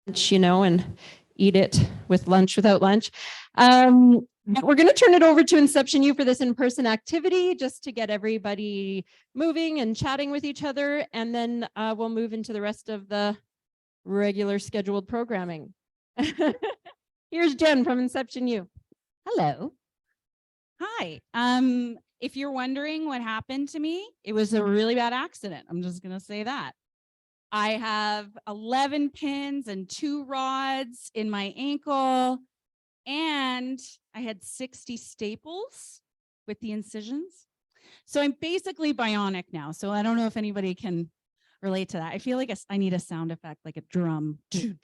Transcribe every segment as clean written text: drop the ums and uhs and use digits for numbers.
lunch, and eat it with lunch without lunch. But we're going to turn it over to Inception U for this in-person activity, just to get everybody moving and chatting with each other. And then we'll move into the rest of the regular scheduled programming. Here's Jen from Inception U. Hello. Hi. If you're wondering what happened to me, it was a really bad accident. I'm just going to say that. I have 11 pins and 2 rods in my ankle, and I had 60 staples with the incisions. So I'm basically bionic now. So I don't know if anybody can relate to that. I feel like I need a sound effect, like a drum. Okay,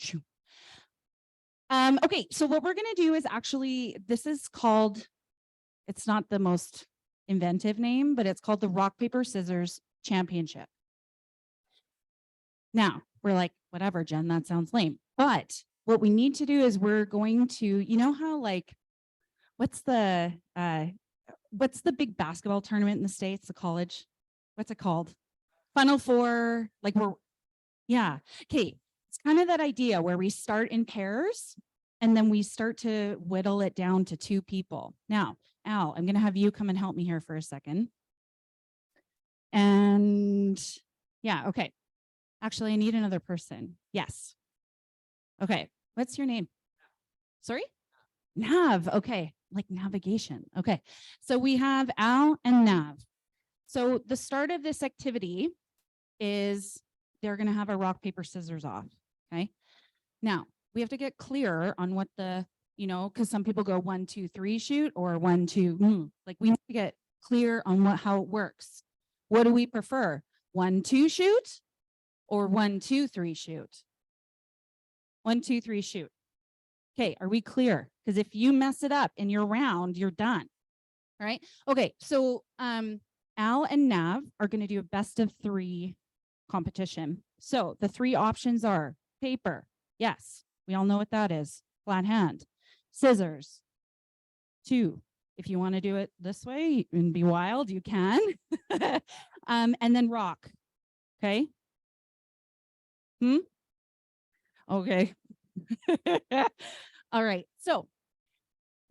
so what we're going to do is actually, this is called, it's not the most inventive name, but it's called the Rock, Paper, Scissors Championship. Now, we're like, whatever, Jen, that sounds lame. But what we need to do is we're going to, you know how like, what's the big basketball tournament in the States, the college? What's it called? Final Four, like yeah. Okay, it's kind of that idea where we start in pairs and then we start to whittle it down to 2 people. Now, Al, I'm going to have you come and help me here for a second. And yeah, okay. Actually, I need another person. Yes. Okay. What's your name? Sorry? Nav. Okay. Like navigation. Okay. So we have Al and Nav. So the start of this activity is they're going to have a rock, paper, scissors off. Okay. Now we have to get clear on what the, because some people go 1, 2, 3 shoot or 1, 2. Like we need to get clear on how it works. What do we prefer? 1, 2 shoot or 1, 2, 3 shoot? 1, 2, 3 shoot. Okay, are we clear? Because if you mess it up in your round, you're done. All right. Okay, so Al and Nav are going to do a best of 3 competition. So the 3 options are paper. Yes, we all know what that is. Flat hand. Scissors. 2. If you want to do it this way and be wild, you can. And then rock. Okay. Okay. All right. So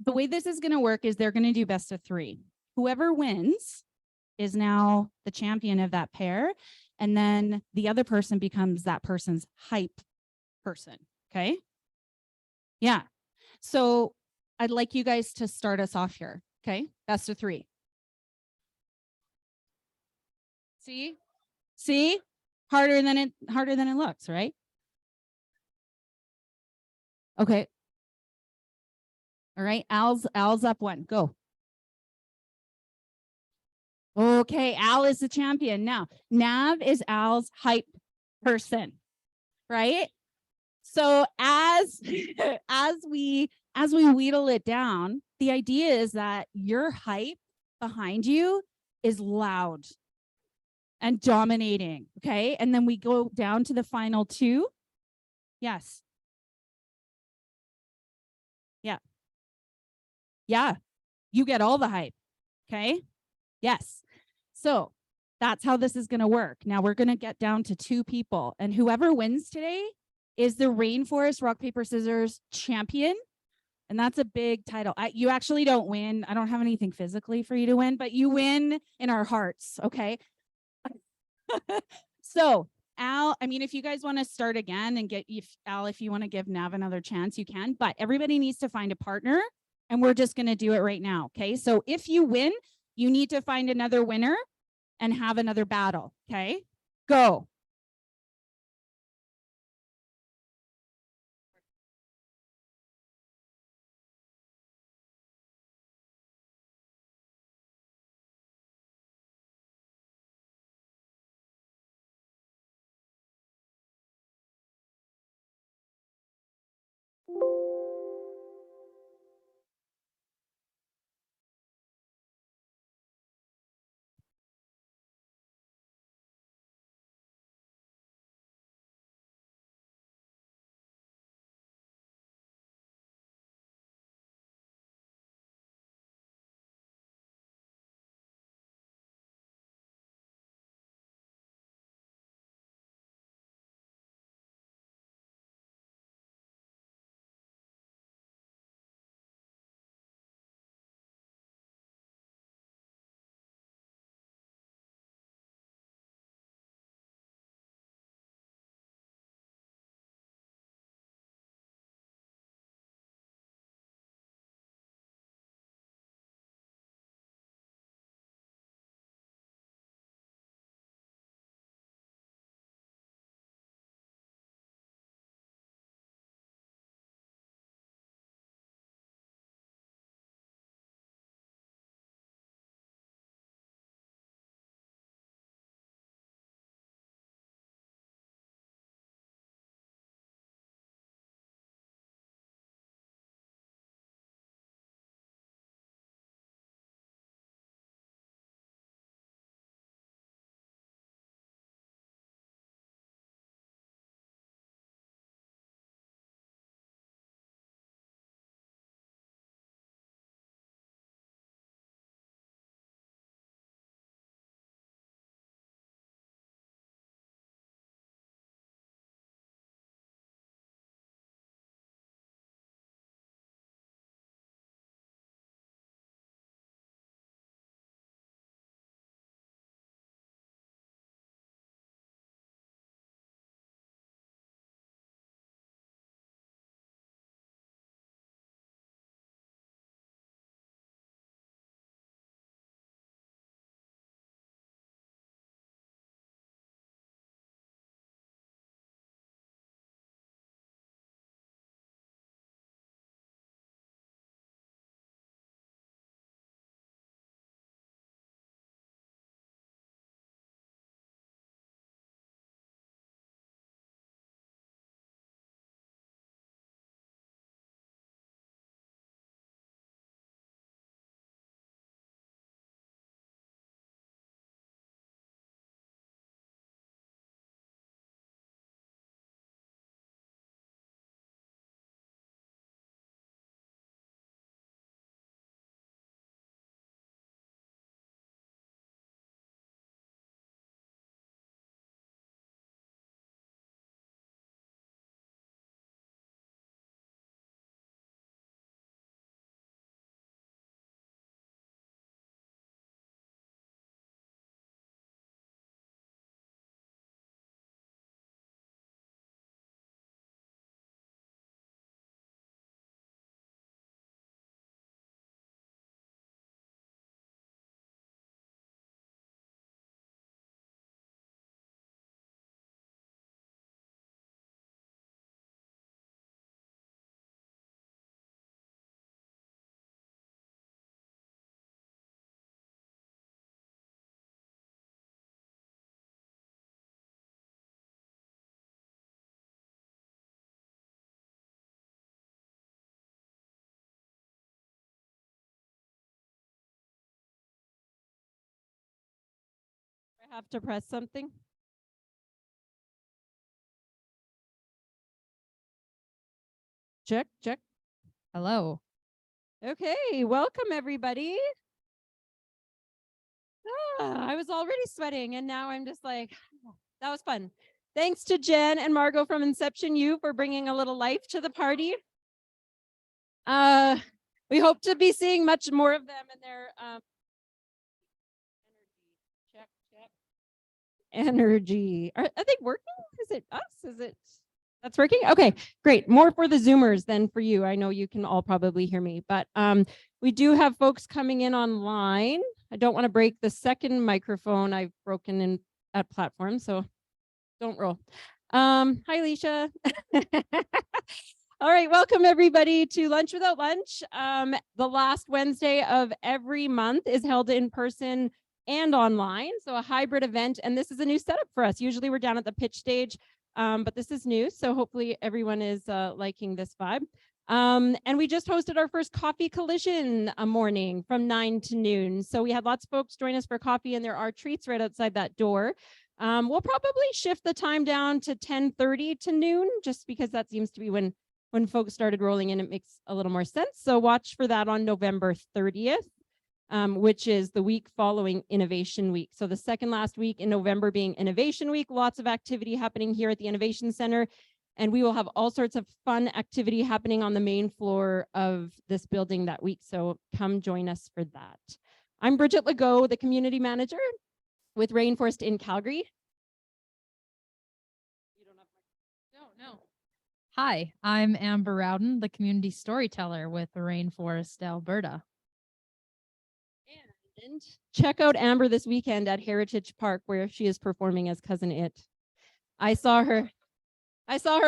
the way this is going to work is they're going to do best of 3. Whoever wins is now the champion of that pair. And then the other person becomes that person's hype person. Okay. Yeah. So I'd like you guys to start us off here. Okay. Best of 3. See? Harder than it looks, right? Okay. All right. Al's up 1. Go. Okay, Al is the champion. Now, Nav is Al's hype person, right? So as we wheedle it down, the idea is that your hype behind you is loud and dominating, okay? And then we go down to the final 2. Yes. Yeah. Yeah. You get all the hype, okay? Yes. So that's how this is going to work. Now we're going to get down to 2 people, and whoever wins today is the Rainforest Rock, Paper, Scissors champion. And that's a big title. You actually don't win. I don't have anything physically for you to win, but you win in our hearts. Okay. So Al, I mean, if you guys want to start again and if you want to give Nav another chance, you can, but everybody needs to find a partner, and we're just going to do it right now. Okay. So if you win, you need to find another winner and have another battle. Okay. Go. I have to press something. Check, check. Hello. Okay, welcome everybody. I was already sweating and now I'm just like, that was fun. Thanks to Jen and Margot from Inception U for bringing a little life to the party. We hope to be seeing much more of them in their energy. Are they working? Is it us? Is it that's working? Okay, great. More for the Zoomers than for you. I know you can all probably hear me, but we do have folks coming in online. I don't want to break the second microphone I've broken in at platform, so don't roll. Hi, Alicia. All right, welcome everybody to Lunch Without Lunch. The last Wednesday of every month is held in person and online, so a hybrid event, and this is a new setup for us. Usually we're down at the pitch stage, but this is new, so hopefully everyone is liking this vibe. And we just hosted our first coffee collision morning from 9 to noon. So we had lots of folks join us for coffee, and there are treats right outside that door. We'll probably shift the time down to 10:30 to noon, just because that seems to be when folks started rolling in, it makes a little more sense. So watch for that on November 30th, which is the week following Innovation Week. So the second last week in November being Innovation Week, lots of activity happening here at the Innovation Center. And we will have all sorts of fun activity happening on the main floor of this building that week. So come join us for that. I'm Bridget Legault, the community manager with Rainforest in Calgary. You don't have No. Hi, I'm Amber Rowden, the community storyteller with Rainforest, Alberta. And check out Amber this weekend at Heritage Park, where she is performing as Cousin It. I saw her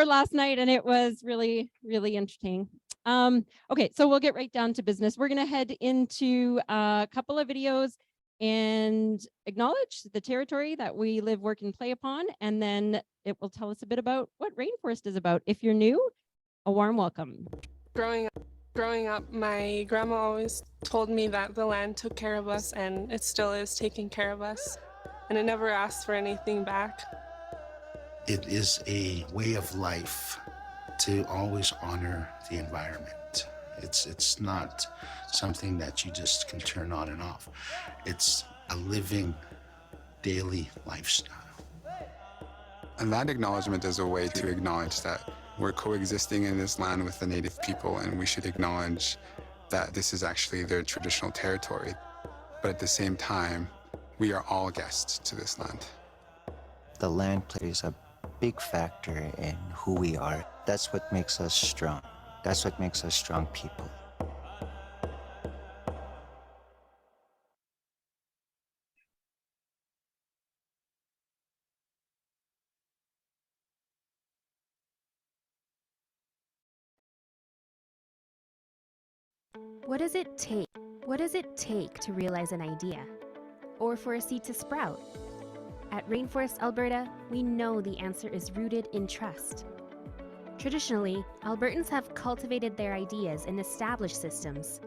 last night and it was really, really entertaining. Okay, so we'll get right down to business. We're gonna head into a couple of videos and acknowledge the territory that we live, work, and play upon, and then it will tell us a bit about what Rainforest is about. If you're new, a warm welcome. Growing up, my grandma always told me that the land took care of us, and it still is taking care of us, and it never asked for anything back. It is a way of life to always honor the environment. It's not something that you just can turn on and off. It's a living daily lifestyle. And land acknowledgement is a way to acknowledge that we're coexisting in this land with the native people, and we should acknowledge that this is actually their traditional territory. But at the same time, we are all guests to this land. The land plays a big factor in who we are. That's what makes us strong. That's what makes us strong people. What does it take? What does it take to realize an idea? Or for a seed to sprout? At Rainforest, Alberta, we know the answer is rooted in trust. Traditionally, Albertans have cultivated their ideas in established systems.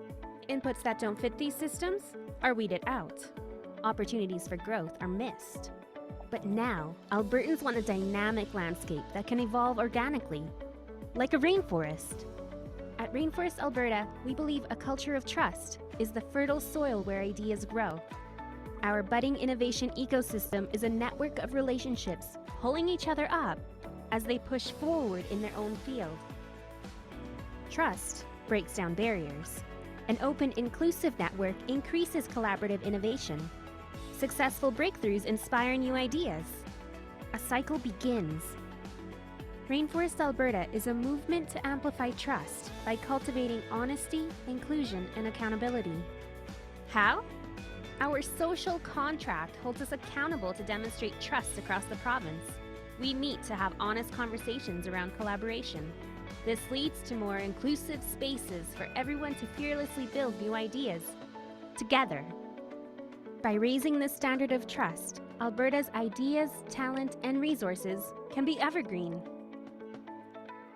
Inputs that don't fit these systems are weeded out. Opportunities for growth are missed. But now, Albertans want a dynamic landscape that can evolve organically, like a rainforest. At Rainforest, Alberta, we believe a culture of trust is the fertile soil where ideas grow. Our budding innovation ecosystem is a network of relationships pulling each other up as they push forward in their own field. Trust breaks down barriers. An open, inclusive network increases collaborative innovation. Successful breakthroughs inspire new ideas. A cycle begins. Rainforest Alberta is a movement to amplify trust by cultivating honesty, inclusion, and accountability. How? Our social contract holds us accountable to demonstrate trust across the province. We meet to have honest conversations around collaboration. This leads to more inclusive spaces for everyone to fearlessly build new ideas together. By raising the standard of trust, Alberta's ideas, talent, and resources can be evergreen.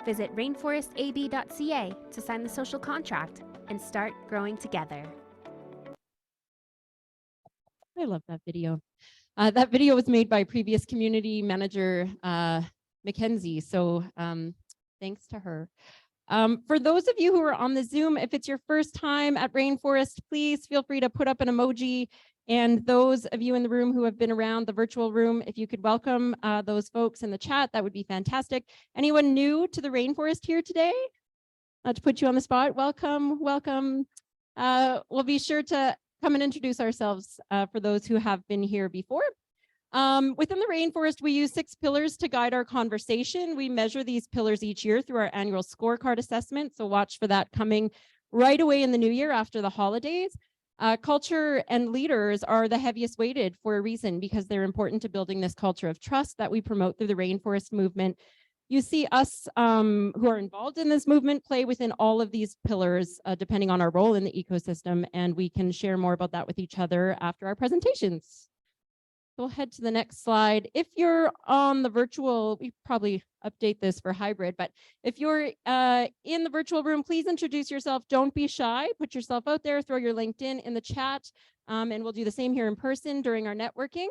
Visit rainforestab.ca to sign the social contract and start growing together. I love that video. That video was made by previous community manager Mackenzie, so thanks to her. For those of you who are on the Zoom, if it's your first time at Rainforest, please feel free to put up an emoji. And those of you in the room who have been around the virtual room, if you could welcome those folks in the chat, that would be fantastic. Anyone new to the Rainforest here today? Not to put you on the spot, welcome, welcome. We'll be sure to come and introduce ourselves for those who have been here before. Within the Rainforest, we use 6 pillars to guide our conversation. We measure these pillars each year through our annual scorecard assessment, so watch for that coming right away in the new year after the holidays. Culture and leaders are the heaviest weighted for a reason, because they're important to building this culture of trust that we promote through the Rainforest movement. You see us who are involved in this movement play within all of these pillars, depending on our role in the ecosystem, and we can share more about that with each other after our presentations. We'll head to the next slide. If you're on the virtual, we probably update this for hybrid, but if you're in the virtual room, please introduce yourself. Don't be shy. Put yourself out there, throw your LinkedIn in the chat, and we'll do the same here in person during our networking.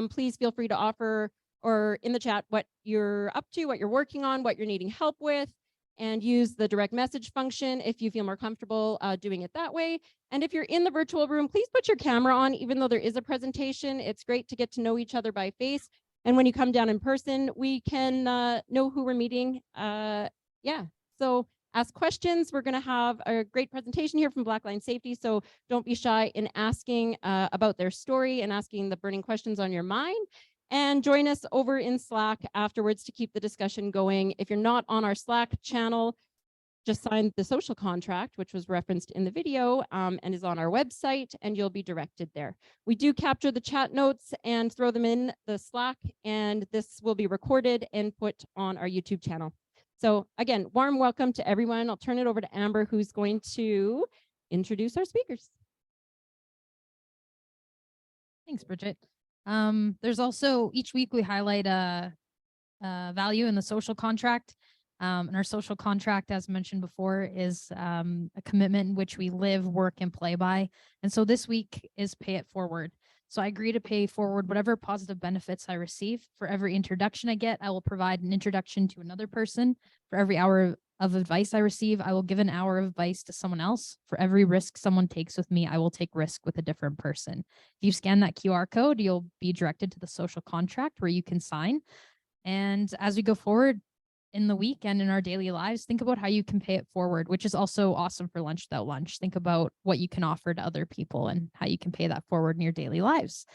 Please feel free to offer or in the chat what you're up to, what you're working on, what you're needing help with, and use the direct message function if you feel more comfortable doing it that way. And if you're in the virtual room, please put your camera on, even though there is a presentation. It's great to get to know each other by face. And when you come down in person, we can know who we're meeting. Yeah, so ask questions. We're gonna have a great presentation here from Blackline Safety, so don't be shy in asking about their story and asking the burning questions on your mind. And join us over in Slack afterwards to keep the discussion going. If you're not on our Slack channel, just sign the social contract, which was referenced in the video and is on our website, and you'll be directed there. We do capture the chat notes and throw them in the Slack, and this will be recorded and put on our YouTube channel. So again, warm welcome to everyone. I'll turn it over to Amber, who's going to introduce our speakers. Thanks, Bridget. There's also, each week we highlight a value in the social contract. And our social contract, as mentioned before, is a commitment in which we live, work, and play by. And so this week is pay it forward. So I agree to pay forward whatever positive benefits I receive. For every introduction I get, I will provide an introduction to another person. For every hour of advice I receive, I will give an hour of advice to someone else. For every risk someone takes with me, I will take risk with a different person. If you scan that QR code, you'll be directed to the social contract where you can sign. And as we go forward in the week and in our daily lives, think about how you can pay it forward, which is also awesome for Lunch Without Lunch. Think about what you can offer to other people and how you can pay that forward in your daily lives.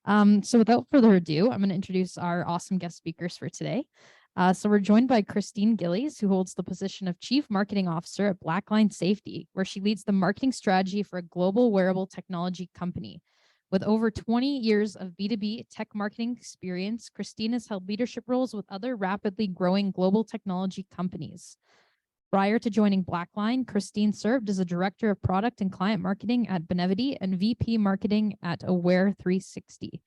So without further ado, I'm going to introduce our awesome guest speakers for today. So we're joined by Christine Gillies, who holds the position of Chief Marketing Officer at Blackline Safety, where she leads the marketing strategy for a global wearable technology company. With over 20 years of B2B tech marketing experience, Christine has held leadership roles with other rapidly growing global technology companies. Prior to joining Blackline, Christine served as a Director of Product and Client Marketing at Benevity and VP Marketing at Aware 360.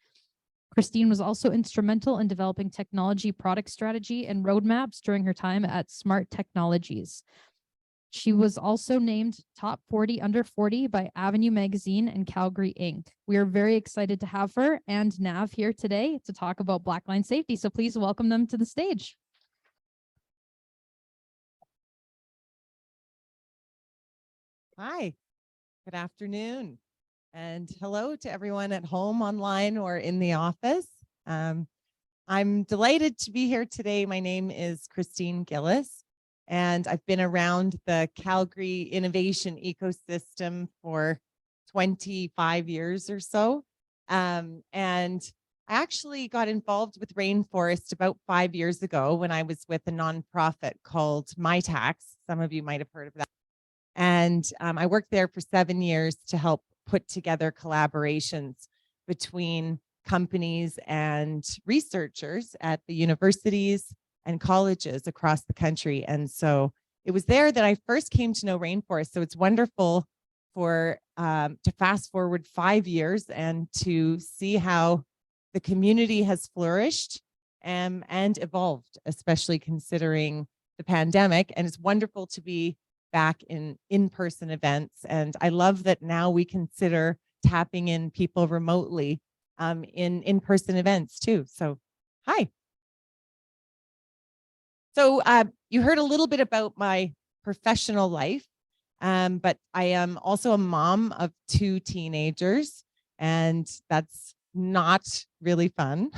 Christine was also instrumental in developing technology product strategy and roadmaps during her time at Smart Technologies. She was also named Top 40 Under 40 by Avenue Magazine and Calgary Inc. We are very excited to have her and Nav here today to talk about Blackline Safety. So please welcome them to the stage. Hi, good afternoon. And hello to everyone at home, online, or in the office. I'm delighted to be here today. My name is Christine Gillies, and I've been around the Calgary innovation ecosystem for 25 years or so. And I actually got involved with Rainforest about 5 years ago when I was with a nonprofit called My Tax. Some of you might have heard of that. And I worked there for 7 years to help put together collaborations between companies and researchers at the universities and colleges across the country. And so it was there that I first came to know Rainforest. So it's wonderful for to fast forward 5 years and to see how the community has flourished and evolved, especially considering the pandemic. And it's wonderful to be back in in-person events. And I love that now we consider tapping in people remotely in in-person events too. So, hi. So you heard a little bit about my professional life, but I am also a mom of 2 teenagers, and that's not really fun.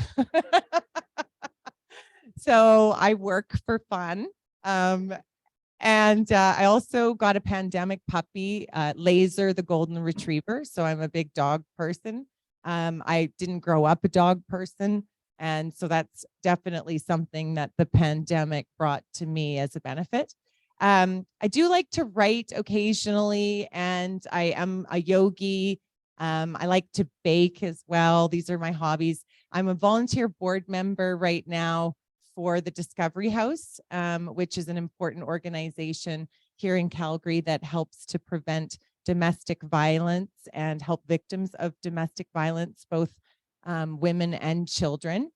So I work for fun. And I also got a pandemic puppy, Laser, the golden retriever. So I'm a big dog person. I didn't grow up a dog person. And so that's definitely something that the pandemic brought to me as a benefit. I do like to write occasionally, and I am a yogi. I like to bake as well. These are my hobbies. I'm a volunteer board member right now for the Discovery House, which is an important organization here in Calgary that helps to prevent domestic violence and help victims of domestic violence, both women and children.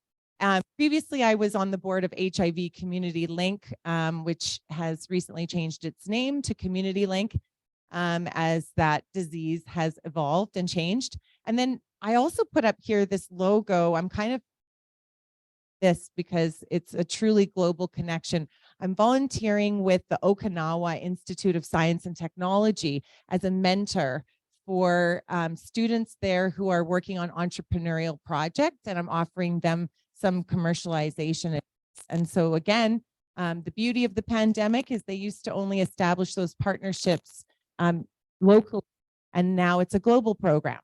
Previously, I was on the board of HIV Community Link, which has recently changed its name to Community Link as that disease has evolved and changed. And then I also put up here this logo. I'm kind of this because it's a truly global connection. I'm volunteering with the Okinawa Institute of Science and Technology as a mentor for students there who are working on entrepreneurial projects, and I'm offering them some commercialization. And so again, the beauty of the pandemic is they used to only establish those partnerships locally, and now it's a global program.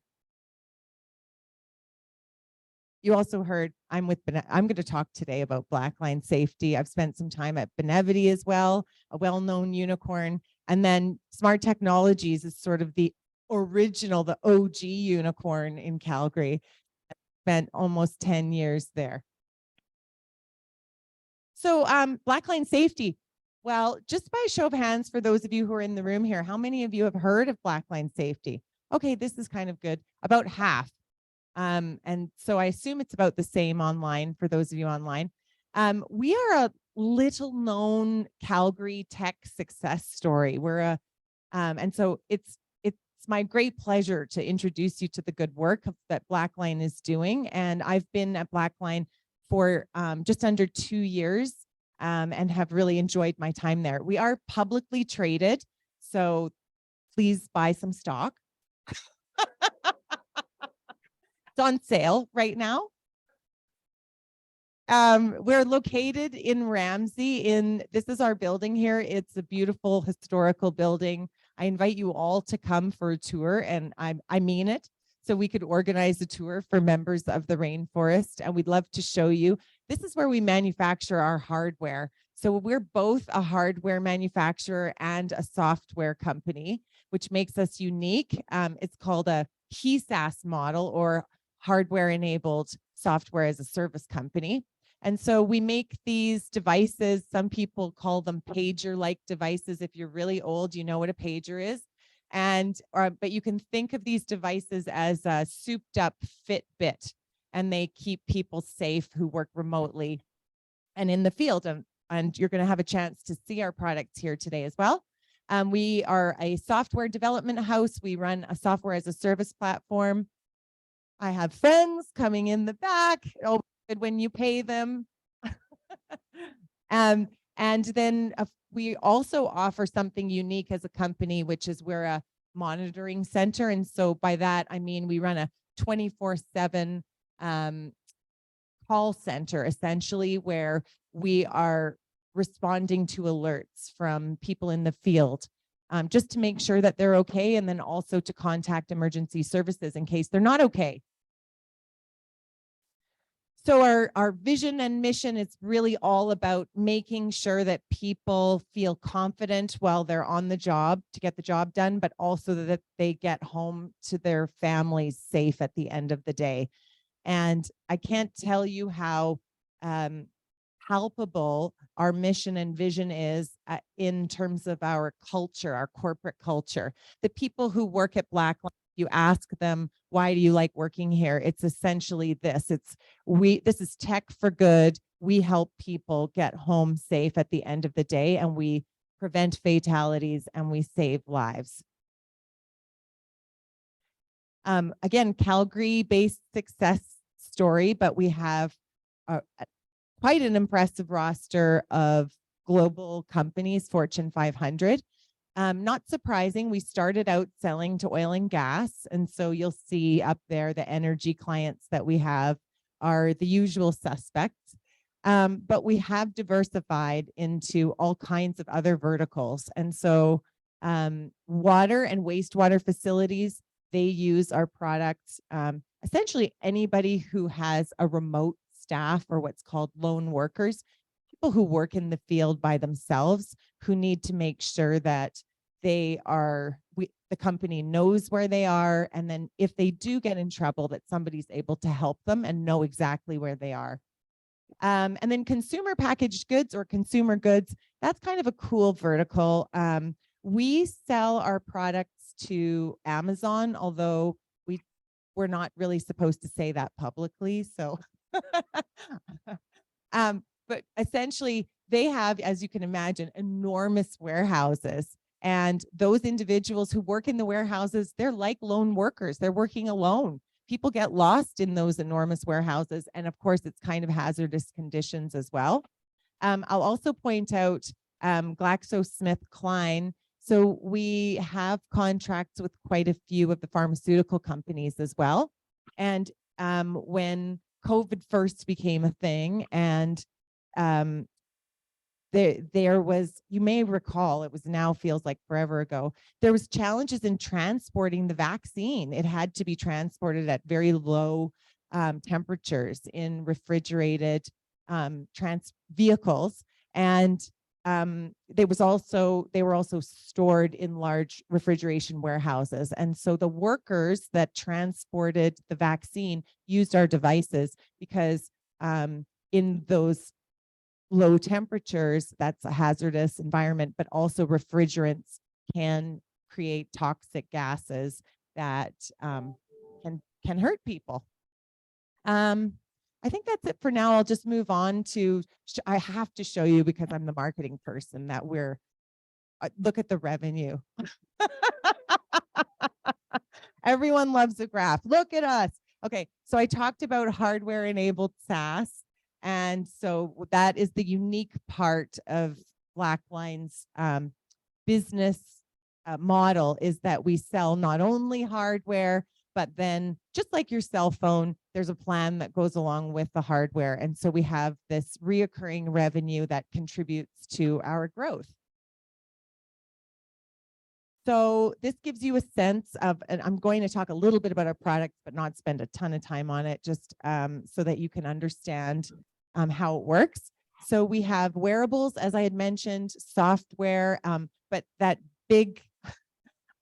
You also heard I'm going to talk today about Blackline Safety. I've spent some time at Benevity as well, a well-known unicorn. And then Smart Technologies is sort of the original, the OG unicorn in Calgary. I spent almost 10 years there. So Blackline Safety. Well, just by a show of hands, for those of you who are in the room here, how many of you have heard of Blackline Safety? Okay, this is kind of good. About half. And so I assume it's about the same online for those of you online. We are a little known Calgary tech success story. And so it's my great pleasure to introduce you to the good work that Blackline is doing. And I've been at Blackline for just under 2 years and have really enjoyed my time there. We are publicly traded, so please buy some stock. It's on sale right now. We're located in Ramsey. This is our building here. It's a beautiful historical building. I invite you all to come for a tour, and I mean it. So we could organize a tour for members of the rainforest, and we'd love to show you. This is where we manufacture our hardware. So we're both a hardware manufacturer and a software company, which makes us unique. It's called a HESAS model, or hardware-enabled software as a service company. And so we make these devices. Some people call them pager-like devices. If you're really old, you know what a pager is. But you can think of these devices as a souped-up Fitbit, and they keep people safe who work remotely and in the field. And you're going to have a chance to see our products here today as well. We are a software development house. We run a software as a service platform. I have friends coming in the back. Oh, good when you pay them. And then we also offer something unique as a company, which is we're a monitoring center. And so by that, I mean, we run a 24/7 call center, essentially, where we are responding to alerts from people in the field, just to make sure that they're okay, and then also to contact emergency services in case they're not okay. So our vision and mission is really all about making sure that people feel confident while they're on the job to get the job done, but also that they get home to their families safe at the end of the day. And I can't tell you how palpable our mission and vision is in terms of our culture, our corporate culture. The people who work at Blackline, you ask them, why do you like working here? It's essentially this. This is tech for good. We help people get home safe at the end of the day, and we prevent fatalities and we save lives. Again, Calgary-based success story, but we have quite an impressive roster of global companies, Fortune 500. Not surprising, we started out selling to oil and gas. And so you'll see up there the energy clients that we have are the usual suspects. But we have diversified into all kinds of other verticals. And so water and wastewater facilities, they use our products. Essentially, anybody who has a remote staff or what's called lone workers, people who work in the field by themselves, who need to make sure that they are, the company knows where they are. And then if they do get in trouble, that somebody's able to help them and know exactly where they are. And then consumer packaged goods or consumer goods, that's kind of a cool vertical. We sell our products to Amazon, although we're not really supposed to say that publicly. So, but essentially they have, as you can imagine, enormous warehouses. And those individuals who work in the warehouses, they're like lone workers. They're working alone. People get lost in those enormous warehouses. And of course, it's kind of hazardous conditions as well. I'll also point out GlaxoSmithKline. So we have contracts with quite a few of the pharmaceutical companies as well. And when COVID first became a thing, and there was, you may recall, it was now feels like forever ago, there was challenges in transporting the vaccine. It had to be transported at very low temperatures in refrigerated vehicles. And they were also stored in large refrigeration warehouses. And so the workers that transported the vaccine used our devices because in those low temperatures, that's a hazardous environment, but also refrigerants can create toxic gases that can hurt people. I think that's it for now. I'll just move on to, I have to show you because I'm the marketing person that we're, look at the revenue. Everyone loves a graph. Look at us. Okay, so I talked about hardware enabled SaaS. And so that is the unique part of Blackline's business model, is that we sell not only hardware, but then just like your cell phone, there's a plan that goes along with the hardware. And so we have this reoccurring revenue that contributes to our growth. So this gives you a sense of, and I'm going to talk a little bit about our products, but not spend a ton of time on it, just so that you can understand how it works. So we have wearables, as I had mentioned, software, but that big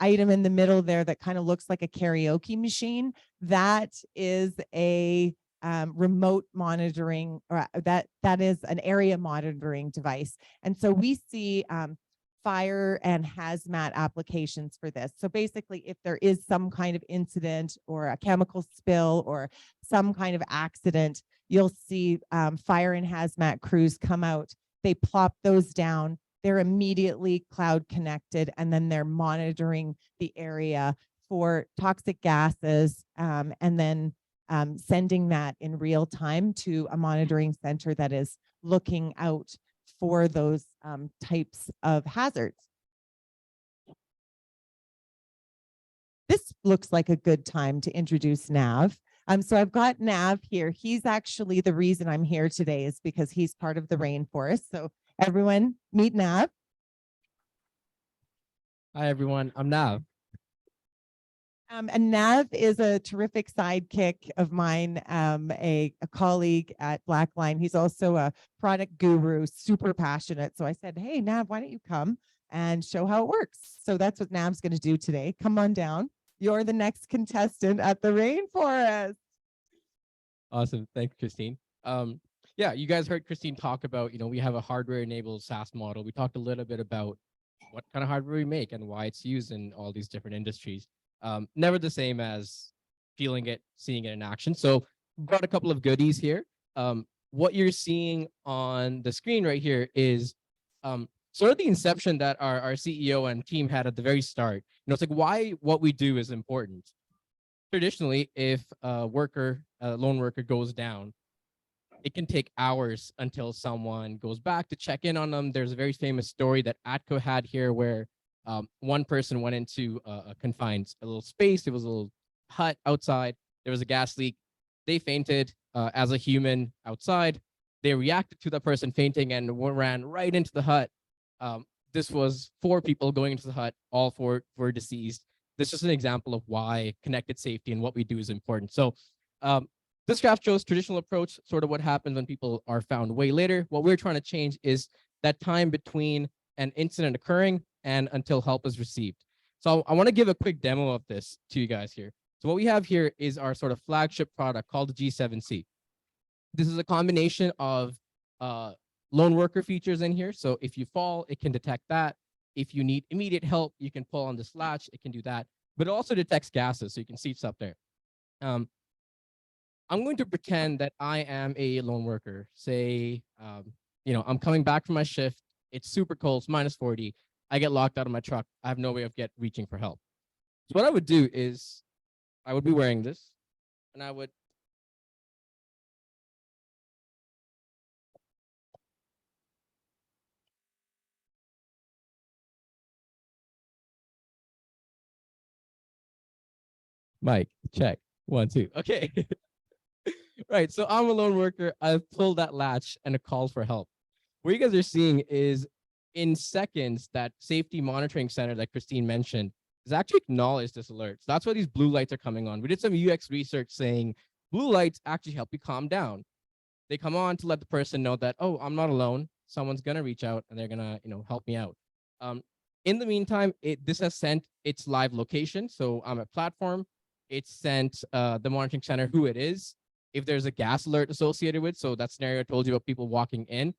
item in the middle there that kind of looks like a karaoke machine, that is a remote monitoring, or that is an area monitoring device. And so we see fire and hazmat applications for this. So basically, if there is some kind of incident or a chemical spill or some kind of accident, you'll see fire and hazmat crews come out. They plop those down. They're immediately cloud connected, and then they're monitoring the area for toxic gases, and then sending that in real time to a monitoring center that is looking out for those types of hazards. This looks like a good time to introduce Nav. So I've got Nav here. He's actually the reason I'm here today, is because he's part of the rainforest. So everyone, meet Nav. Hi, everyone. I'm Nav. And Nav is a terrific sidekick of mine, a colleague at Blackline. He's also a product guru, super passionate. So I said, hey, Nav, why don't you come and show how it works? So that's what Nav's going to do today. Come on down. You're the next contestant at the rainforest. Awesome. Thanks, Christine. Yeah, you guys heard Christine talk about, we have a hardware-enabled SaaS model. We talked a little bit about what kind of hardware we make and why it's used in all these different industries. Never the same as feeling it, seeing it in action. So we've got a couple of goodies here. What you're seeing on the screen right here is sort of the inception that our CEO and team had at the very start. It's like why what we do is important. traditionally, if a lone worker goes down, it can take hours until someone goes back to check in on them. There's a very famous story that ATCO had here where one person went into a confined little space. It was a little hut outside. There was a gas leak. They fainted as a human outside. They reacted to that person fainting and ran right into the hut. This was 4 people going into the hut, all 4 were deceased. This is an example of why connected safety and what we do is important. So this graph shows traditional approach, sort of what happens when people are found way later. What we're trying to change is that time between an incident occurring and until help is received. So I want to give a quick demo of this to you guys here. So what we have here is our sort of flagship product called the G7C. This is a combination of lone worker features in here. So if you fall, it can detect that. If you need immediate help, you can pull on this latch, it can do that. But it also detects gases, so you can see it's up there. I'm going to pretend that I am a lone worker. Say, I'm coming back from my shift. It's super cold, it's -40. I get locked out of my truck. I have no way of reaching for help. So what I would do is I would be wearing this and I would Mike, check. 1, 2. Okay. Right. So I'm a lone worker. I've pulled that latch and it calls for help. What you guys are seeing is in seconds, that safety monitoring center that Christine mentioned has actually acknowledged this alert. So that's why these blue lights are coming on. We did some UX research saying blue lights actually help you calm down. They come on to let the person know that, oh, I'm not alone. Someone's going to reach out and they're going to, help me out. In the meantime, this has sent its live location. So I'm a platform. It's sent the monitoring center who it is. If there's a gas alert associated with, so that scenario I told you about people walking in,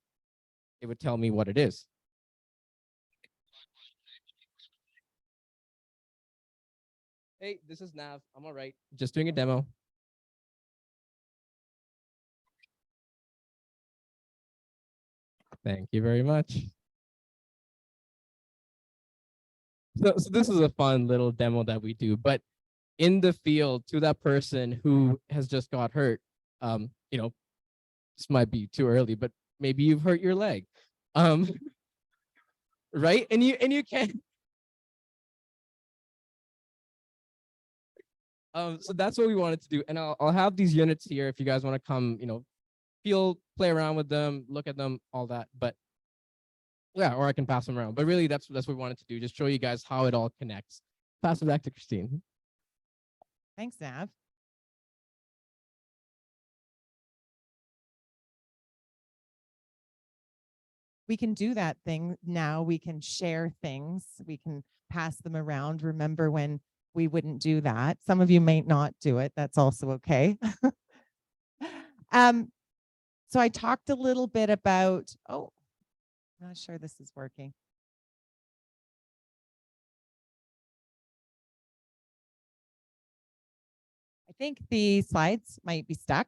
it would tell me what it is. Hey, this is Nav. I'm all right. Just doing a demo. Thank you very much. So this is a fun little demo that we do, but in the field to that person who has just got hurt, this might be too early, but maybe you've hurt your leg, right? And you can't. So that's what we wanted to do, and I'll have these units here if you guys want to come, play around with them, look at them, all that. But yeah, or I can pass them around. But really, that's what we wanted to do, just show you guys how it all connects. Pass it back to Christine. Thanks, Nav. We can do that thing now. We can share things. We can pass them around. Remember when we wouldn't do that? Some of you may not do it. That's also okay. So I talked a little bit about, I'm not sure this is working. I think the slides might be stuck.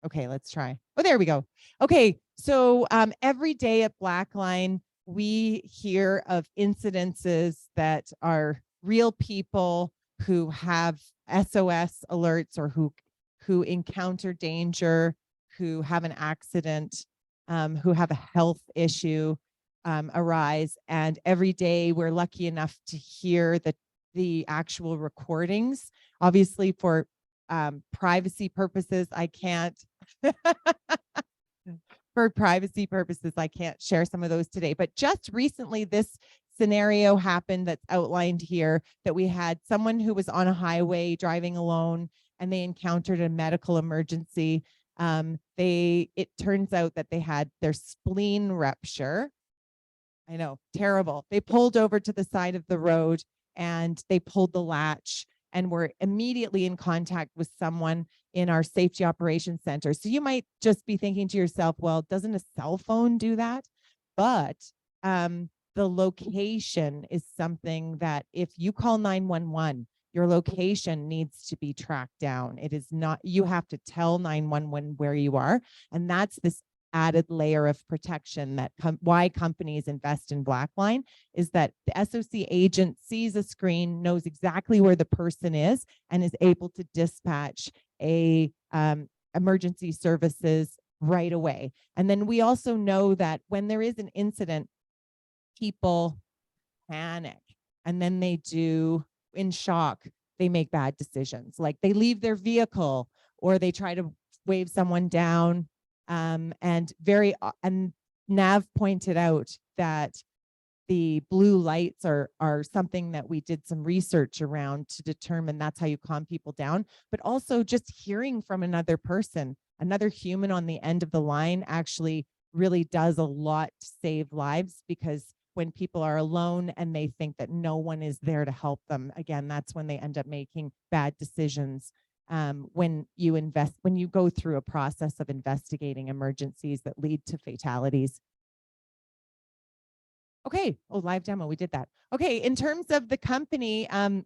Okay, let's try. Oh, there we go. Okay, so every day at Blackline, we hear of incidences that are real people who have SOS alerts or who encounter danger, who have an accident, who have a health issue arise. And every day we're lucky enough to hear the actual recordings. Obviously, for privacy purposes, I can't share some of those today. But just recently, this scenario happened that's outlined here, that we had someone who was on a highway driving alone and they encountered a medical emergency. It turns out that they had their spleen rupture. I know, terrible. They pulled over to the side of the road and they pulled the latch and were immediately in contact with someone in our safety operations center. So you might just be thinking to yourself, well, doesn't a cell phone do that? But the location is something that if you call 911, your location needs to be tracked down. It is not, you have to tell 911 where you are. And that's this added layer of protection that why companies invest in Blackline is that the SOC agent sees a screen, knows exactly where the person is, and is able to dispatch a emergency services right away. And then we also know that when there is an incident, people panic, and then they do, in shock, they make bad decisions. Like they leave their vehicle or they try to wave someone down. And Nav pointed out that the blue lights are something that we did some research around to determine that's how you calm people down, but also just hearing from another person, another human on the end of the line actually really does a lot to save lives, because when people are alone and they think that no one is there to help them, again, that's when they end up making bad decisions. When you go through a process of investigating emergencies that lead to fatalities. Okay, live demo, we did that. Okay, in terms of the company, I'm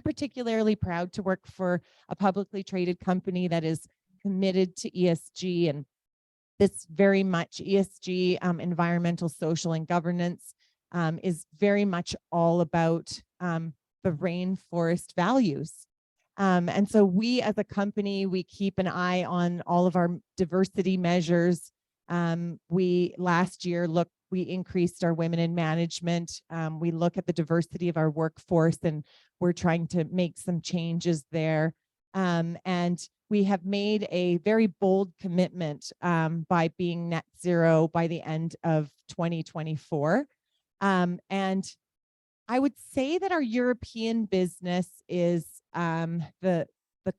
particularly proud to work for a publicly traded company that is committed to ESG, and this very much ESG, environmental, social, and governance, is very much all about the rainforest values. And so we as a company, we keep an eye on all of our diversity measures. Last year, we increased our women in management. We look at the diversity of our workforce, and we're trying to make some changes there. And we have made a very bold commitment by being net zero by the end of 2024. And I would say that our European business is the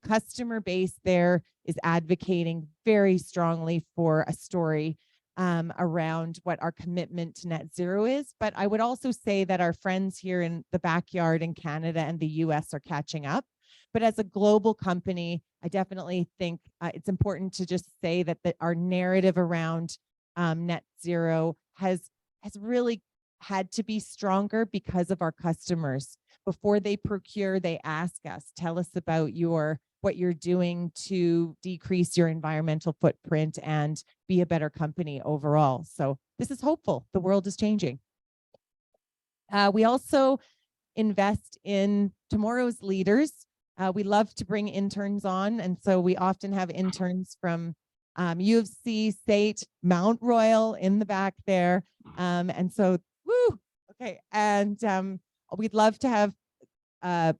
customer base there is advocating very strongly for a story around what our commitment to net zero is. But I would also say that our friends here in the backyard in Canada and the US are catching up. But as a global company, I definitely think it's important to just say that our narrative around net zero has really had to be stronger because of our customers. Before they procure, they ask us, tell us about what you're doing to decrease your environmental footprint and be a better company overall. So this is hopeful. The world is changing. We also invest in tomorrow's leaders. We love to bring interns on, and so we often have interns from U of C, State, Mount Royal in the back there. And so, woo, okay. And we'd love to have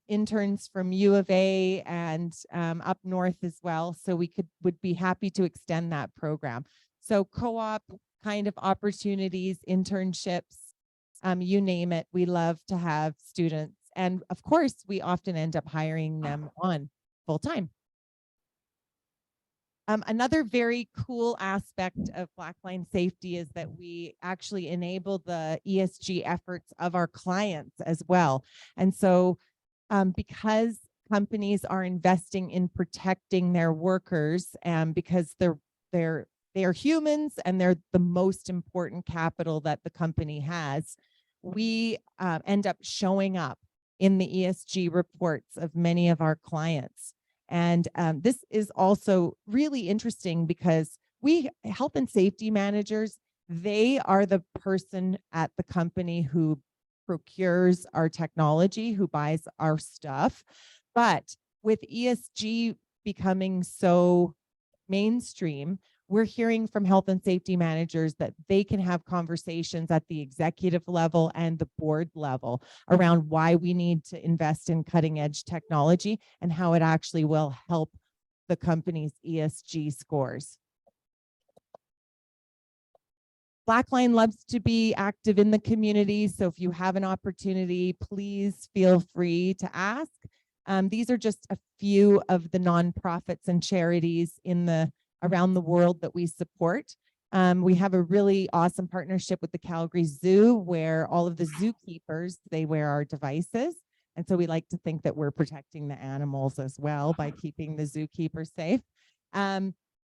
interns from U of A and up north as well. So would be happy to extend that program. So co-op kind of opportunities, internships, you name it. We love to have students. And of course, we often end up hiring them on full time. Another very cool aspect of Blackline Safety is that we actually enable the ESG efforts of our clients as well. And so because companies are investing in protecting their workers, because they are humans and they're the most important capital that the company has, we end up showing up in the ESG reports of many of our clients. And this is also really interesting because health and safety managers, they are the person at the company who procures our technology, who buys our stuff. But with ESG becoming so mainstream, we're hearing from health and safety managers that they can have conversations at the executive level and the board level around why we need to invest in cutting edge technology and how it actually will help the company's ESG scores. Blackline loves to be active in the community, so if you have an opportunity, please feel free to ask. These are just a few of the nonprofits and charities around the world that we support. We have a really awesome partnership with the Calgary Zoo, where all of the zookeepers, they wear our devices. And so we like to think that we're protecting the animals as well by keeping the zookeepers safe.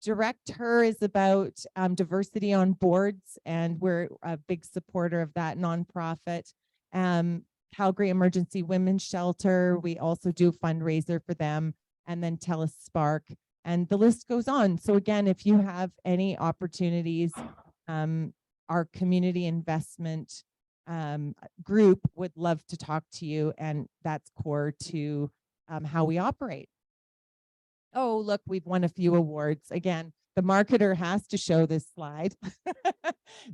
Direct Her is about diversity on boards, and we're a big supporter of that nonprofit. Calgary Emergency Women's Shelter, we also do a fundraiser for them. And then Tell Us Spark, and the list goes on. So again, if you have any opportunities, our community investment group would love to talk to you, and that's core to how we operate. Oh, look, we've won a few awards. Again, the marketer has to show this slide.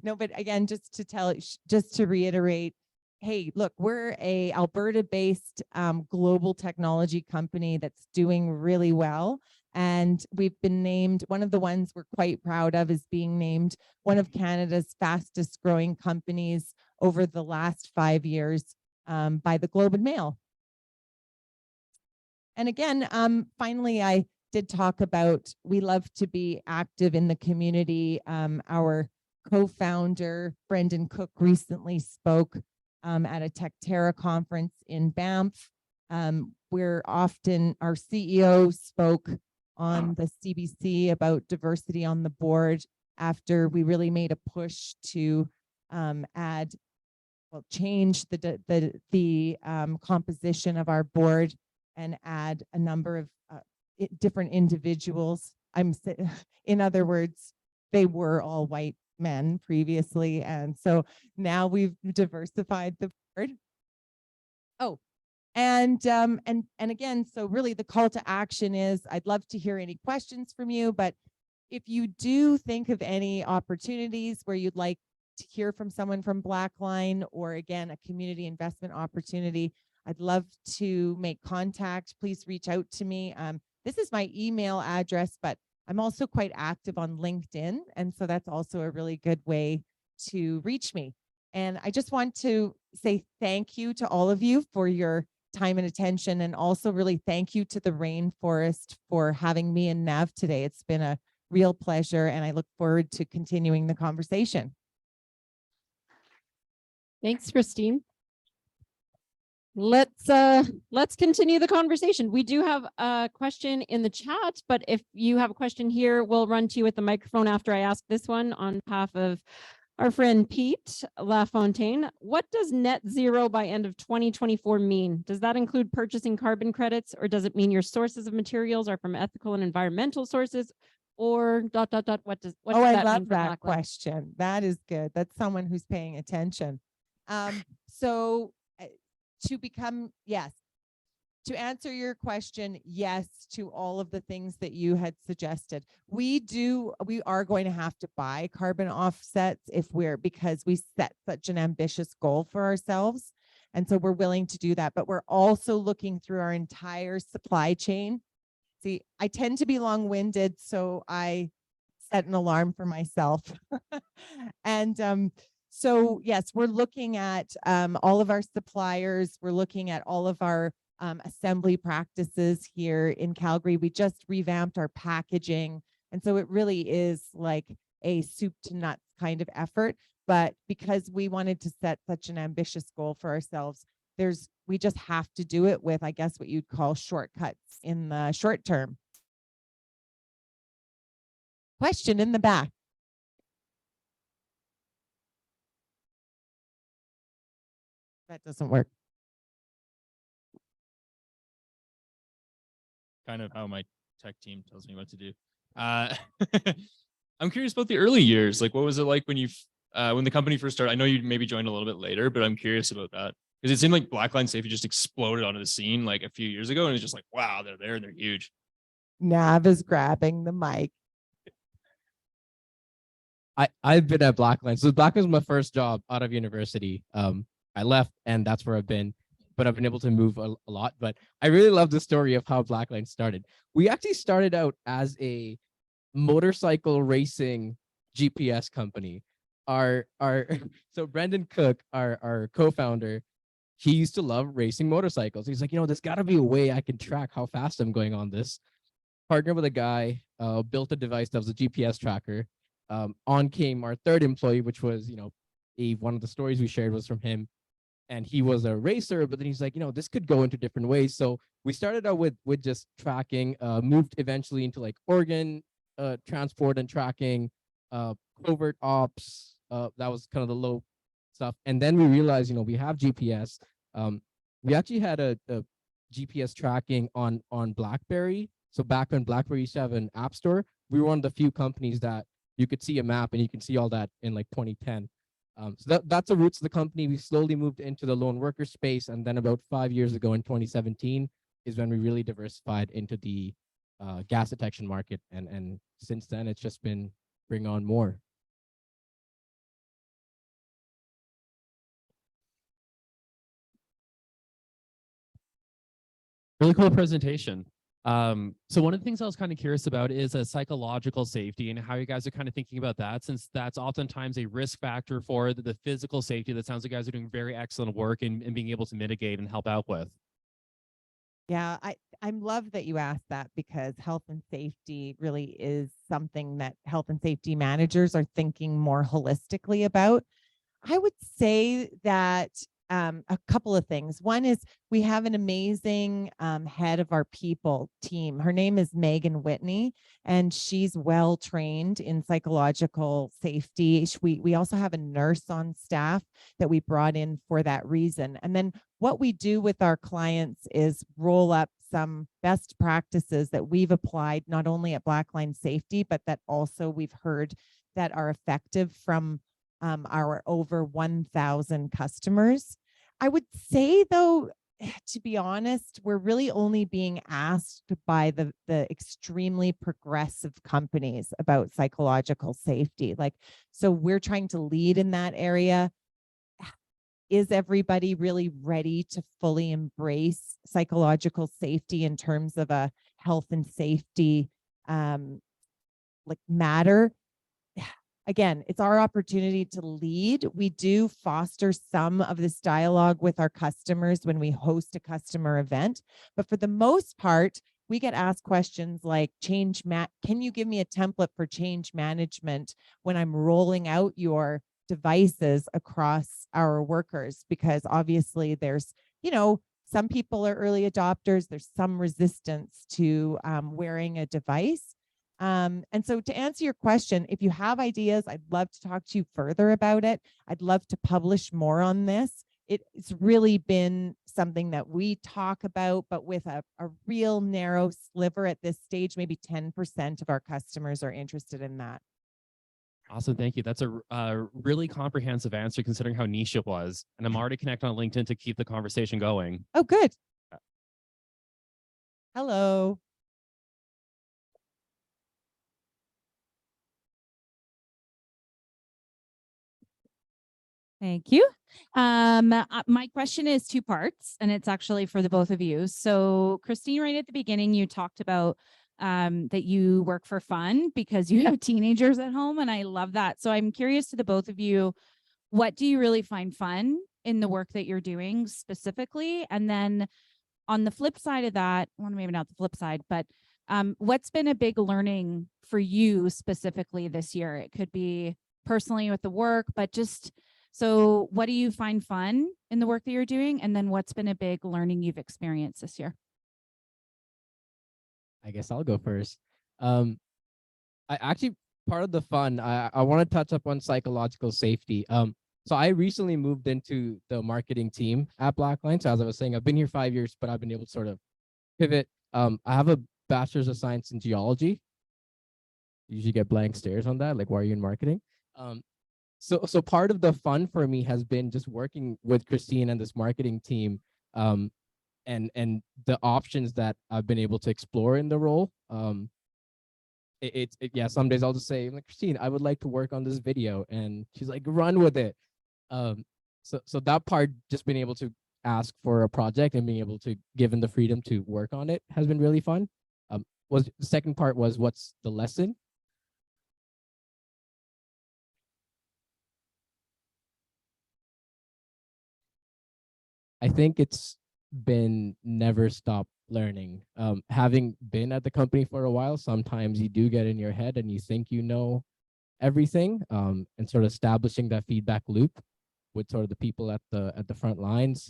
No, but again, just to reiterate, hey, look, we're a Alberta-based global technology company that's doing really well. And we've been named, one of the ones we're quite proud of is being named one of Canada's fastest growing companies over the last 5 years by the Globe and Mail. And again, finally, I did talk about, we love to be active in the community. Our co-founder, Brendan Cook, recently spoke at a Techterra conference in Banff. Our CEO spoke on the CBC about diversity on the board after we really made a push to change the composition of our board and add a number of different individuals. In other words, they were all white men previously, and so now we've diversified the board. Oh, and again, so really the call to action is, I'd love to hear any questions from you, but if you do think of any opportunities where you'd like to hear from someone from Blackline, or again, a community investment opportunity, I'd love to make contact. Please reach out to me. This is my email address, but I'm also quite active on LinkedIn. And so that's also a really good way to reach me. And I just want to say thank you to all of you for your time and attention. And also really thank you to the Rainforest for having me and Nav today. It's been a real pleasure, and I look forward to continuing the conversation. Thanks, Christine. Let's continue the conversation. We do have a question in the chat, but if you have a question here, we'll run to you with the microphone after I ask this one on behalf of our friend Pete LaFontaine. What does net zero by end of 2024 mean? Does that include purchasing carbon credits, or does it mean your sources of materials are from ethical and environmental sources, or ... What does I love that question. That is good. That's someone who's paying attention. To answer your question, yes, to all of the things that you had suggested. We are going to have to buy carbon offsets because we set such an ambitious goal for ourselves. And so we're willing to do that, but we're also looking through our entire supply chain. See, I tend to be long-winded, so I set an alarm for myself. And so yes, we're looking at all of our suppliers. We're looking at all of our assembly practices here in Calgary. We just revamped our packaging. And so it really is like a soup to nuts kind of effort. But because we wanted to set such an ambitious goal for ourselves, we just have to do it with, I guess, what you'd call shortcuts in the short term. Question in the back. That doesn't work. Kind of how my tech team tells me what to do. I'm curious about the early years. Like, what was it like when the company first started? I know you maybe joined a little bit later, but I'm curious about that, because it seemed like Blackline Safety just exploded onto the scene like a few years ago, and it's just like, wow, they're there and they're huge. Nav is grabbing the mic. I've been at Blackline. So Blackline was my first job out of university. I left, and that's where I've been, but I've been able to move a lot. But I really love the story of how Blackline started. We actually started out as a motorcycle racing GPS company. So Brendan Cook, our co-founder, he used to love racing motorcycles. He's like, there's got to be a way I can track how fast I'm going on this. Partnered with a guy, built a device that was a GPS tracker. On came our third employee, which was, one of the stories we shared was from him. And he was a racer, but then he's like, this could go into different ways. So we started out with just tracking, moved eventually into like organ transport and tracking, covert ops. That was kind of the low stuff. And then we realized, we have GPS. We actually had a GPS tracking on BlackBerry So back when BlackBerry used to have an app store, we were one of the few companies that you could see a map and you can see all that in like 2010. So that's the roots of the company. We slowly moved into the lone worker space. And then about 5 years ago in 2017 is when we really diversified into the gas detection market. And since then, it's just been bring on more. Really cool presentation. So one of the things I was kind of curious about is a psychological safety and how you guys are kind of thinking about that, since that's oftentimes a risk factor for the physical safety that sounds like you guys are doing very excellent work in being able to mitigate and help out with. Yeah, I love that you asked that, because health and safety really is something that health and safety managers are thinking more holistically about. I would say that a couple of things. One is we have an amazing head of our people team. Her name is Megan Whitney, and she's well trained in psychological safety. We also have a nurse on staff that we brought in for that reason. And then what we do with our clients is roll up some best practices that we've applied not only at Blackline Safety, but that also we've heard that are effective from our over 1,000 customers. I would say, though, to be honest, we're really only being asked by the extremely progressive companies about psychological safety. So we're trying to lead in that area. Is everybody really ready to fully embrace psychological safety in terms of a health and safety matter? Again, it's our opportunity to lead. We do foster some of this dialogue with our customers when we host a customer event, but for the most part, we get asked questions like can you give me a template for change management when I'm rolling out your devices across our workers? Because obviously there's, some people are early adopters. There's some resistance to wearing a device. And so to answer your question, if you have ideas, I'd love to talk to you further about it. I'd love to publish more on this. It's really been something that we talk about, but with a real narrow sliver at this stage. Maybe 10% of our customers are interested in that. Awesome. Thank you. That's a really comprehensive answer considering how niche it was. And I'm already connected on LinkedIn to keep the conversation going. Oh, good. Hello. Thank you. My question is two parts, and it's actually for the both of you. So Christine, right at the beginning, you talked about that you work for fun because you have teenagers at home, and I love that. So I'm curious to the both of you, what do you really find fun in the work that you're doing specifically? And then on the flip side of that, well, maybe not the flip side, but what's been a big learning for you specifically this year? It could be personally with the work, but just so what do you find fun in the work that you're doing? And then what's been a big learning you've experienced this year? I guess I'll go first. I actually, part of the fun, I want to touch up on psychological safety. So I recently moved into the marketing team at Blackline. So as I was saying, I've been here 5 years, but I've been able to sort of pivot. I have a bachelor's of science in geology. You usually get blank stares on that, like, why are you in marketing? So part of the fun for me has been just working with Christine and this marketing team, and the options that I've been able to explore in the role. Yeah, some days I'll just say, like, Christine, I would like to work on this video, and she's like, run with it. So that part, just being able to ask for a project and being able to given the freedom to work on it has been really fun. The second part was, what's the lesson? I think it's been never stop learning. Having been at the company for a while, sometimes you do get in your head and you think you know everything, and sort of establishing that feedback loop with sort of the people at the front lines,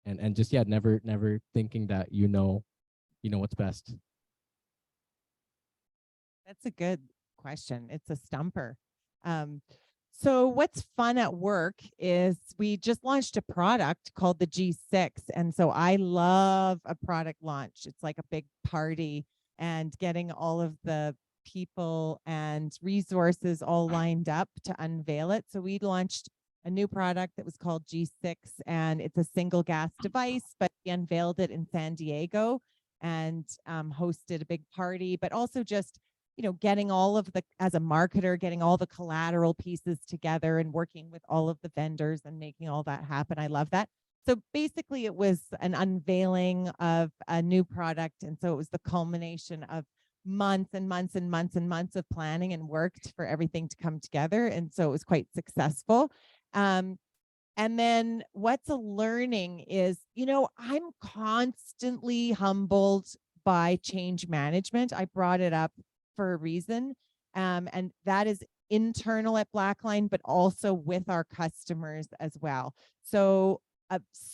and just, yeah, never thinking that you know what's best. That's a good question. It's a stumper. So what's fun at work is we just launched a product called the G6. And so I love a product launch. It's like a big party. and getting all of the people and resources all lined up to unveil it. So we launched a new product that was called G6, and it's a single gas device, but we unveiled it in San Diego and hosted a big party, but also just, you know, getting all of the, as a marketer, getting all the collateral pieces together and working with all of the vendors and making all that happen. I love that. So basically it was an unveiling of a new product. And so it was the culmination of months and months and months and months of planning and worked for everything to come together. And so it was quite successful. And then what's a learning is, you know, I'm constantly humbled by change management. I brought it up for a reason. And that is internal at Blackline, but also with our customers as well. So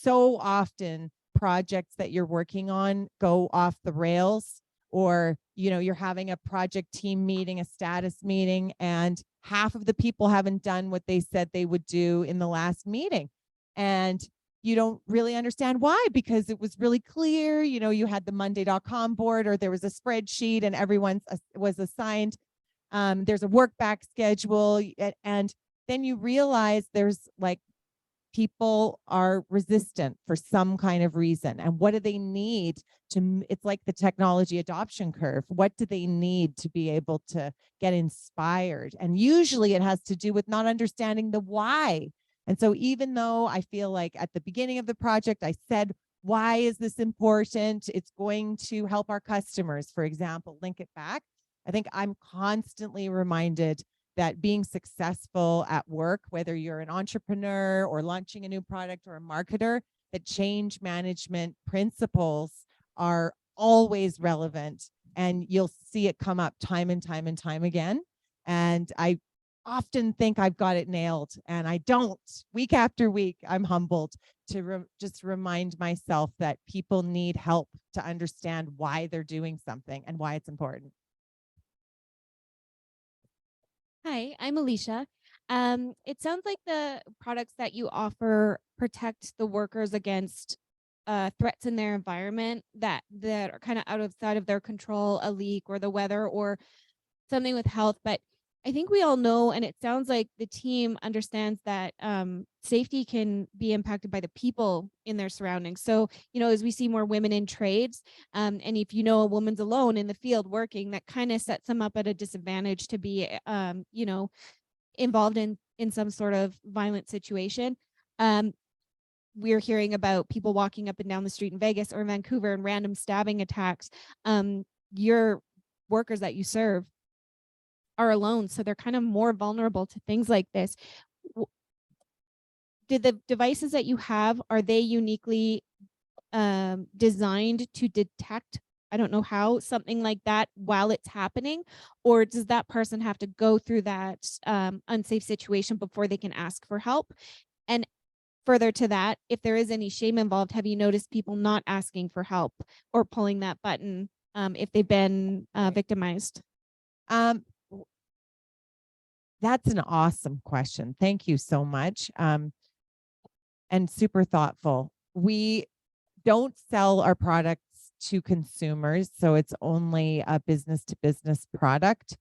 often projects that you're working on go off the rails, or, you know, you're having a project team meeting, a status meeting, and half of the people haven't done what they said they would do in the last meeting. And you don't really understand why, because it was really clear, you know, you had the Monday.com board, or there was a spreadsheet and everyone was assigned. There's a work back schedule. And then you realize there's like, people are resistant for some kind of reason. And what do they need to, it's like the technology adoption curve. What do they need to be able to get inspired? And usually it has to do with not understanding the why. And so even though I feel like at the beginning of the project, I said, why is this important? It's going to help our customers, for example, link it back. I think I'm constantly reminded that being successful at work, whether you're an entrepreneur or launching a new product or a marketer, that change management principles are always relevant, and you'll see it come up time and time and time again. And I often think I've got it nailed, and I don't. Week after week, I'm humbled to just remind myself that people need help to understand why they're doing something and why it's important. Hi, I'm Alicia. It sounds like the products that you offer protect the workers against threats in their environment that are kind of outside of their control, a leak or the weather or something with health. But I think we all know, and it sounds like the team understands that safety can be impacted by the people in their surroundings. So, you know, as we see more women in trades, and if you know a woman's alone in the field working, that kind of sets them up at a disadvantage to be, you know, involved in some sort of violent situation. We're hearing about people walking up and down the street in Vegas or Vancouver and random stabbing attacks. Your workers that you serve are alone, so they're kind of more vulnerable to things like this. Did the devices that you have, are they uniquely designed to detect, I don't know how, something like that while it's happening, or does that person have to go through that unsafe situation before they can ask for help? And further to that, if there is any shame involved, have you noticed people not asking for help or pulling that button if they've been victimized? That's an awesome question. Thank you so much. And super thoughtful. We don't sell our products to consumers, so it's only a business to business product.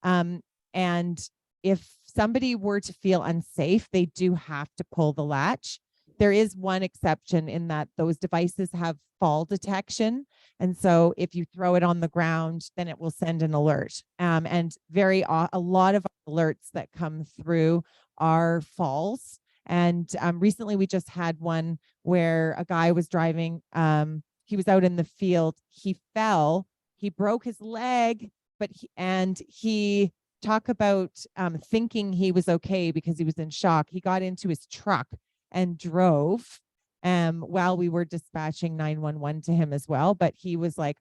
And if somebody were to feel unsafe, they do have to pull the latch. There is one exception in that those devices have fall detection. And so if you throw it on the ground, then it will send an alert. And a lot of alerts that come through are falls. And recently we just had one where a guy was driving, he was out in the field, he fell, he broke his leg, but he talk about thinking he was okay because he was in shock. He got into his truck and drove while we were dispatching 911 to him as well. But he was like,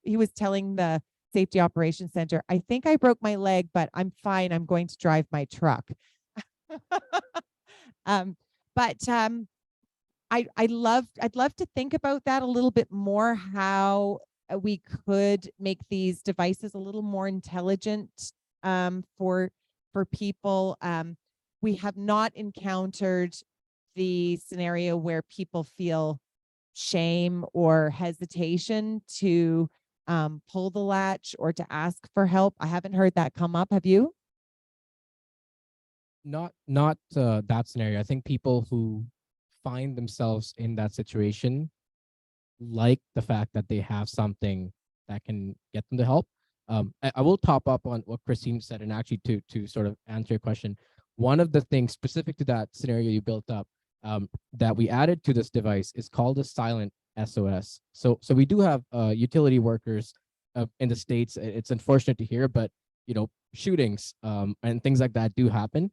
he was telling the Safety Operations Center, I think I broke my leg, but I'm fine. I'm going to drive my truck. I'd love to think about that a little bit more, how we could make these devices a little more intelligent for people. We have not encountered the scenario where people feel shame or hesitation to pull the latch or to ask for help? I haven't heard that come up. Have you? Not that scenario. I think people who find themselves in that situation like the fact that they have something that can get them to help. I will top up on what Christine said, and actually to sort of answer your question, one of the things specific to that scenario you built up that we added to this device is called a silent SOS. So we do have utility workers in the States. It's unfortunate to hear, but shootings and things like that do happen.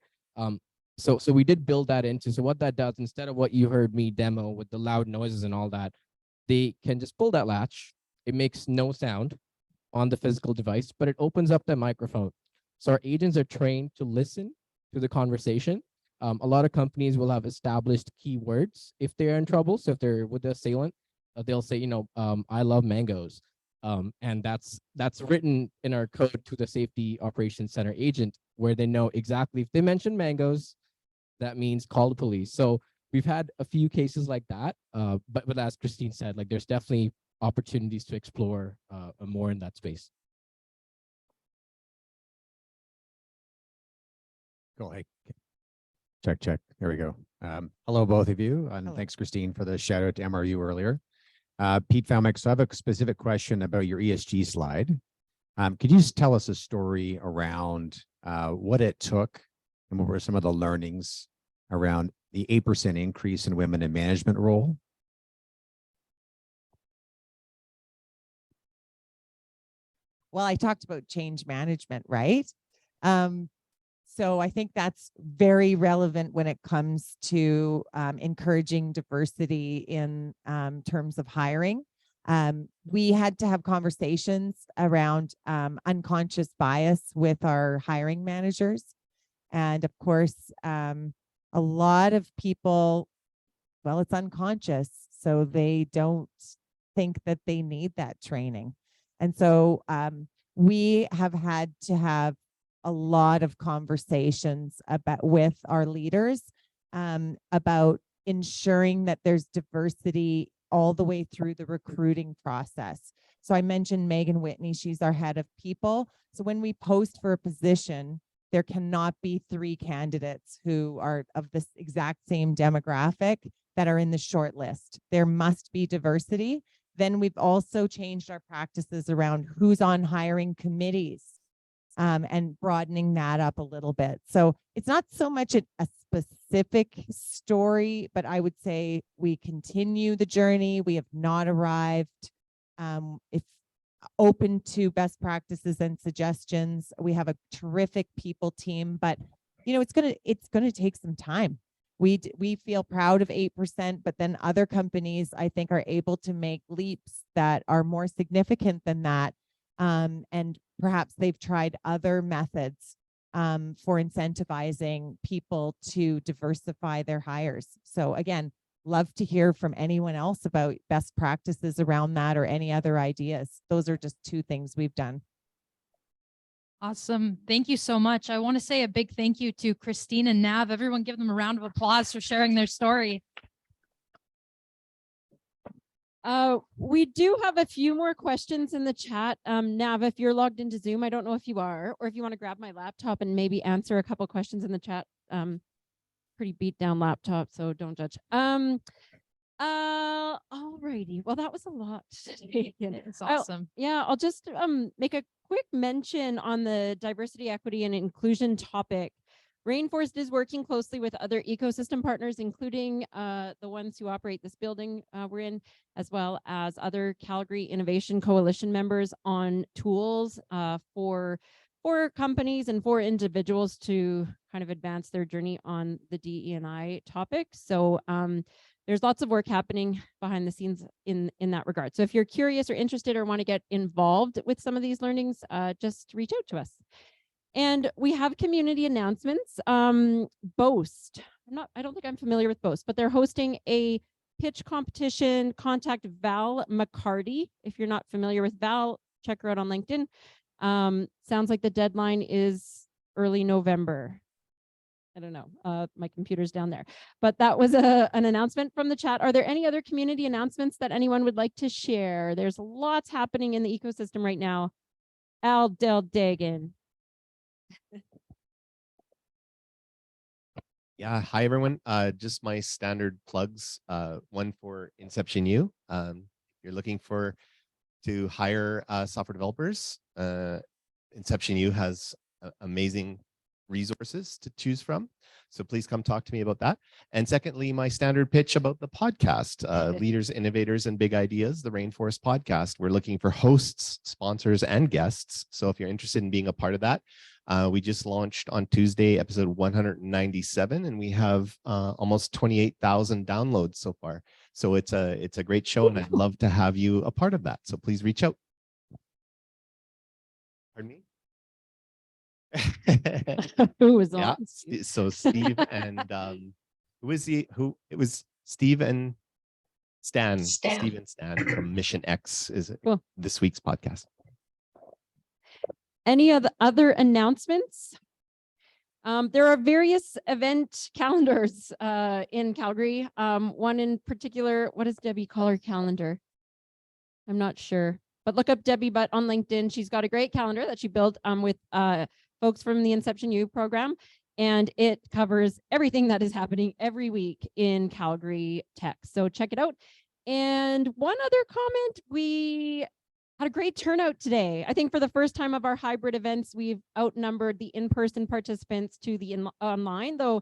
So we did build that into, so what that does, instead of what you heard me demo with the loud noises and all that, they can just pull that latch. It makes no sound on the physical device, but it opens up the microphone. So our agents are trained to listen to the conversation. A lot of companies will have established keywords if they're in trouble. So if they're with the assailant, they'll say, I love mangoes. And that's written in our code to the Safety Operations Center agent, where they know exactly if they mention mangoes, that means call the police. So we've had a few cases like that, but as Christine said, like there's definitely opportunities to explore more in that space. Go ahead. Check. There we go. Hello, both of you, and Hello. thanks, Christine, for the shout out to MRU earlier. Pete Falmek, so I have a specific question about your ESG slide. Could you just tell us a story around what it took and what were some of the learnings around the 8% increase in women in management role? Well, I talked about change management, right? So I think that's very relevant when it comes to encouraging diversity in terms of hiring. We had to have conversations around unconscious bias with our hiring managers. And of course, a lot of people, well, it's unconscious, so they don't think that they need that training. And so we have had to have a lot of conversations with our leaders about ensuring that there's diversity all the way through the recruiting process. So I mentioned Megan Whitney, she's our head of people. So when we post for a position, there cannot be 3 candidates who are of this exact same demographic that are in the short list. There must be diversity. Then we've also changed our practices around who's on hiring committees and broadening that up a little bit. So it's not so much a specific story, but I would say we continue the journey. We have not arrived. If open to best practices and suggestions, we have a terrific people team, but it's gonna take some time. We feel proud of 8%, but then other companies, I think, are able to make leaps that are more significant than that. And perhaps they've tried other methods for incentivizing people to diversify their hires. So again, love to hear from anyone else about best practices around that or any other ideas. Those are just 2 things we've done. Awesome. Thank you so much. I want to say a big thank you to Christine and Nav. Everyone give them a round of applause for sharing their story. We do have a few more questions in the chat. Nav, if you're logged into Zoom, I don't know if you are, or if you want to grab my laptop and maybe answer a couple questions in the chat. Pretty beat down laptop, so don't judge. Alrighty. Well, that was a lot to take in. It's awesome. I'll just make a quick mention on the diversity, equity, and inclusion topic. Rainforest is working closely with other ecosystem partners, including the ones who operate this building we're in, as well as other Calgary Innovation Coalition members on tools for companies and for individuals to kind of advance their journey on the DE&I topic. So there's lots of work happening behind the scenes in that regard. So if you're curious or interested or want to get involved with some of these learnings, just reach out to us. And we have community announcements. Boast, I don't think I'm familiar with Boast, but they're hosting a pitch competition. Contact Val McCarty. If you're not familiar with Val, check her out on LinkedIn. Sounds like the deadline is early November. I don't know. My computer's down there, but that was an announcement from the chat. Are there any other community announcements that anyone would like to share? There's lots happening in the ecosystem right now. Al Del Dagan. Yeah, hi everyone. Just my standard plugs. One for Inception U. If you're looking to hire software developers, Inception U has amazing resources to choose from. So please come talk to me about that. And secondly, my standard pitch about the podcast, Leaders, Innovators, and Big Ideas, the Rainforest Podcast. We're looking for hosts, sponsors, and guests. So if you're interested in being a part of that, we just launched on Tuesday, episode 197, and we have almost 28,000 downloads so far. So it's a great show, and I'd love to have you a part of that. So please reach out. Pardon me? Who was Yeah, on? so Steve and it was Steve and Stan. Steve and Stan from Mission X is Cool. This week's podcast. Any other announcements? There are various event calendars in Calgary. One in particular, what does Debbie call her calendar? I'm not sure, but look up Debbie Butt on LinkedIn. She's got a great calendar that she built with folks from the Inception U program, and it covers everything that is happening every week in Calgary tech. So check it out. And one other comment, we had a great turnout today. I think for the first time of our hybrid events, we've outnumbered the in-person participants to the online, though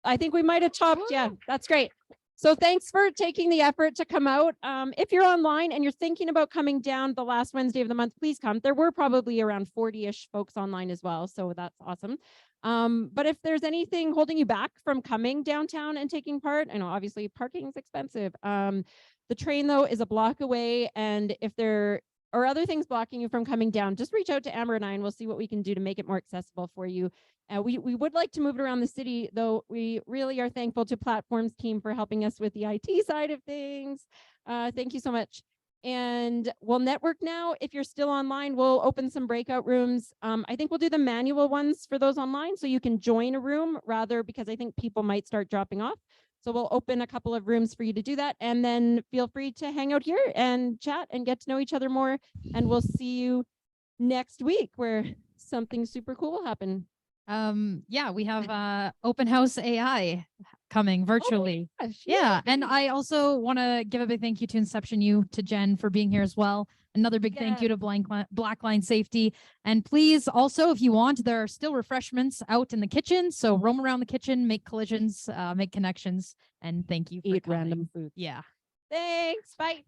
I think we might have topped. Yeah, that's great. So thanks for taking the effort to come out. If you're online and you're thinking about coming down the last Wednesday of the month, please come. There were probably around 40-ish folks online as well, so that's awesome. But if there's anything holding you back from coming downtown and taking part, I know obviously parking is expensive. The train though is a block away, and if there are other things blocking you from coming down, just reach out to Amber and I, and we'll see what we can do to make it more accessible for you. We would like to move it around the city, though we really are thankful to Platforms team for helping us with the IT side of things. Thank you so much. And we'll network now. If you're still online, we'll open some breakout rooms. I think we'll do the manual ones for those online, so you can join a room rather, because I think people might start dropping off. So we'll open a couple of rooms for you to do that. And then feel free to hang out here and chat and get to know each other more. And we'll see you next week where something super cool will happen. Yeah, we have open house AI coming virtually. Oh gosh, yeah, and I also want to give a big thank you to Inception U, to Jen for being here as well. Another big thank you to Blackline Safety. And please also, if you want, there are still refreshments out in the kitchen. So roam around the kitchen, make collisions, make connections, and thank you for eat coming. random food. Yeah. Thanks. Bye.